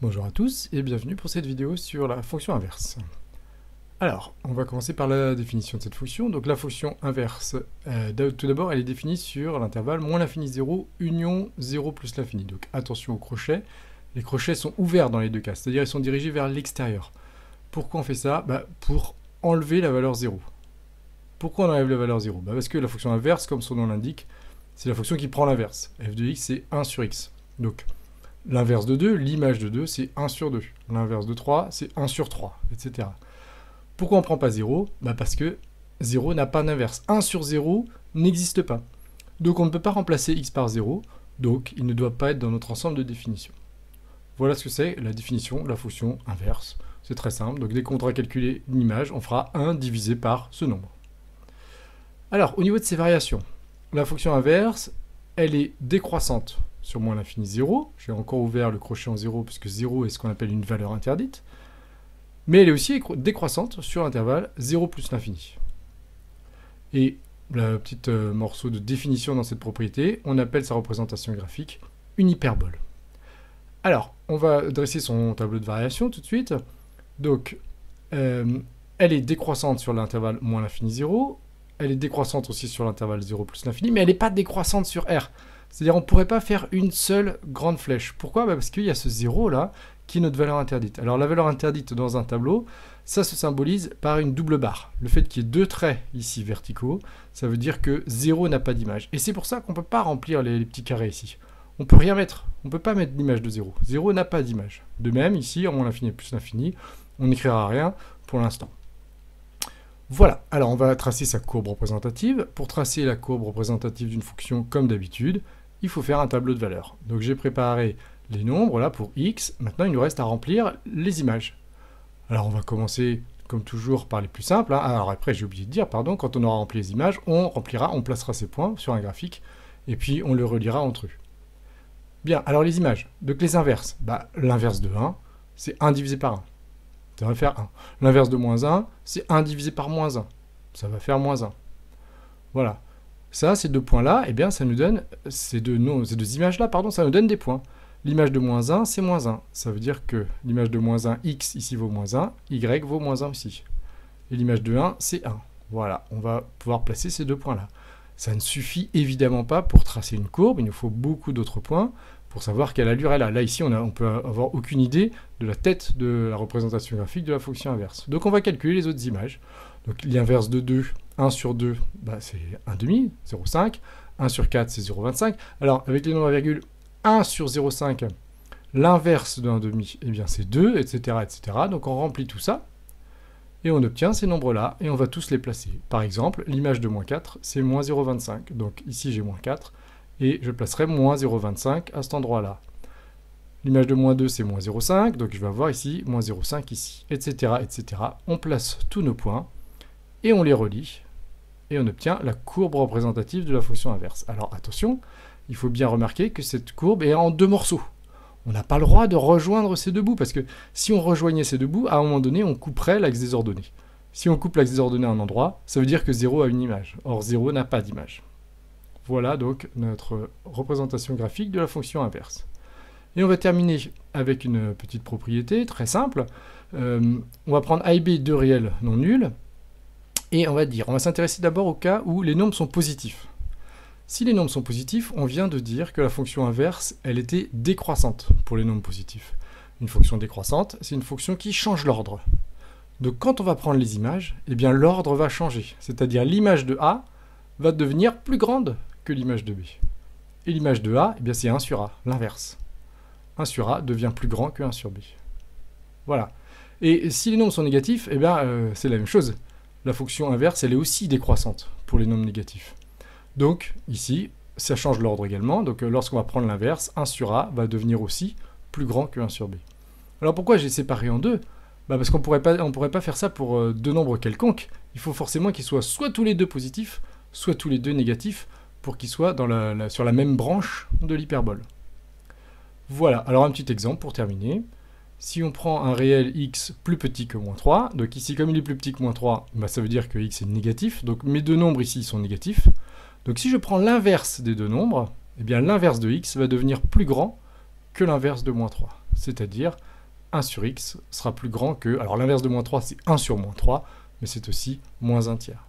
Bonjour à tous et bienvenue pour cette vidéo sur la fonction inverse. Alors, on va commencer par la définition de cette fonction. Donc la fonction inverse, tout d'abord, elle est définie sur l'intervalle moins l'infini 0, union 0 plus l'infini. Donc attention aux crochets. Les crochets sont ouverts dans les deux cas, c'est-à-dire ils sont dirigés vers l'extérieur. Pourquoi on fait ça? Pour enlever la valeur 0. Pourquoi on enlève la valeur 0? Parce que la fonction inverse, comme son nom l'indique, c'est la fonction qui prend l'inverse. f de x, c'est 1 sur x. Donc, l'inverse de 2, l'image de 2, c'est 1 sur 2. L'inverse de 3, c'est 1 sur 3, etc. Pourquoi on ne prend pas 0? Parce que 0 n'a pas d'inverse. 1 sur 0 n'existe pas. Donc on ne peut pas remplacer x par 0, donc il ne doit pas être dans notre ensemble de définitions. Voilà ce que c'est la définition de la fonction inverse. C'est très simple, donc dès qu'on voudra calculer une image, on fera 1 divisé par ce nombre. Alors, au niveau de ces variations, la fonction inverse, elle est décroissante sur moins l'infini 0. J'ai encore ouvert le crochet en 0 puisque 0 est ce qu'on appelle une valeur interdite. Mais elle est aussi décroissante sur l'intervalle 0 plus l'infini. Et le petit morceau de définition dans cette propriété, on appelle sa représentation graphique une hyperbole. Alors, on va dresser son tableau de variation tout de suite. Donc, elle est décroissante sur l'intervalle moins l'infini 0. Elle est décroissante aussi sur l'intervalle 0 plus l'infini, mais elle n'est pas décroissante sur R. C'est-à-dire on ne pourrait pas faire une seule grande flèche. Pourquoi? Parce qu'il y a ce 0 là, qui est notre valeur interdite. Alors la valeur interdite dans un tableau, ça se symbolise par une double barre. Le fait qu'il y ait deux traits ici verticaux, ça veut dire que 0 n'a pas d'image. Et c'est pour ça qu'on ne peut pas remplir les petits carrés ici. On ne peut rien mettre. On ne peut pas mettre l'image de 0. 0 n'a pas d'image. De même, ici, en moins l'infini plus l'infini, on n'écrira rien pour l'instant. Voilà, alors on va tracer sa courbe représentative. Pour tracer la courbe représentative d'une fonction comme d'habitude, il faut faire un tableau de valeurs. Donc j'ai préparé les nombres là pour x. Maintenant, il nous reste à remplir les images. Alors on va commencer comme toujours par les plus simples. Alors après, j'ai oublié de dire, pardon, quand on aura rempli les images, on placera ces points sur un graphique et puis on le reliera entre eux. Bien, alors les images. Donc les inverses. L'inverse de 1, c'est 1 divisé par 1. Ça va faire 1. L'inverse de moins 1, c'est 1 divisé par moins 1. Ça va faire moins 1. Voilà. Ça, ces deux points-là, eh bien, ça nous donne, ces deux images-là, pardon, ça nous donne des points. L'image de moins 1, c'est moins 1. Ça veut dire que l'image de moins 1, x, ici, vaut moins 1, y vaut moins 1 aussi. Et l'image de 1, c'est 1. Voilà, on va pouvoir placer ces deux points-là. Ça ne suffit évidemment pas pour tracer une courbe, il nous faut beaucoup d'autres points pour savoir quelle allure elle a. Là, ici, on peut avoir aucune idée de la tête de la représentation graphique de la fonction inverse. Donc, on va calculer les autres images. Donc, l'inverse de 2, 1 sur 2, c'est 1,5, 0,5. 1 sur 4, c'est 0,25. Alors, avec les nombres à virgule, 1 sur 0,5, l'inverse de 1,5, eh bien, c'est 2, etc., etc. Donc, on remplit tout ça. Et on obtient ces nombres-là, et on va tous les placer. Par exemple, l'image de moins 4, c'est moins 0,25. Donc, ici, j'ai moins 4. Et je placerai moins 0,25 à cet endroit-là. L'image de moins 2, c'est moins 0,5, donc je vais avoir ici moins 0,5 ici, etc., etc. On place tous nos points, et on les relie, et on obtient la courbe représentative de la fonction inverse. Alors attention, il faut bien remarquer que cette courbe est en deux morceaux. On n'a pas le droit de rejoindre ces deux bouts, parce que si on rejoignait ces deux bouts, à un moment donné, on couperait l'axe des ordonnées. Si on coupe l'axe des ordonnées à un endroit, ça veut dire que 0 a une image. Or 0 n'a pas d'image. Voilà donc notre représentation graphique de la fonction inverse. Et on va terminer avec une petite propriété très simple. On va prendre a et b, deux réels non nuls, et on va s'intéresser d'abord au cas où les nombres sont positifs. Si les nombres sont positifs, on vient de dire que la fonction inverse, elle était décroissante pour les nombres positifs. Une fonction décroissante, c'est une fonction qui change l'ordre. Donc quand on va prendre les images, eh bien l'ordre va changer. C'est-à-dire l'image de A va devenir plus grande que l'image de B. Et l'image de A, eh bien c'est 1 sur A, l'inverse. 1 sur A devient plus grand que 1 sur B. Voilà. Et si les nombres sont négatifs, eh bien c'est la même chose. La fonction inverse, elle est aussi décroissante pour les nombres négatifs. Donc ici, ça change l'ordre également. Donc lorsqu'on va prendre l'inverse, 1 sur A va devenir aussi plus grand que 1 sur B. Alors pourquoi j'ai séparé en deux? Parce qu'on ne pourrait pas faire ça pour deux nombres quelconques. Il faut forcément qu'ils soient soit tous les deux positifs, soit tous les deux négatifs, pour qu'ils soient sur la même branche de l'hyperbole. Voilà, alors un petit exemple pour terminer. Si on prend un réel x plus petit que moins 3, donc ici comme il est plus petit que moins 3, ça veut dire que x est négatif, donc mes deux nombres ici sont négatifs. Donc si je prends l'inverse des deux nombres, eh bien l'inverse de x va devenir plus grand que l'inverse de moins 3. c'est-à-dire 1 sur x sera plus grand que... Alors l'inverse de moins 3, c'est 1 sur moins 3, mais c'est aussi moins 1 tiers.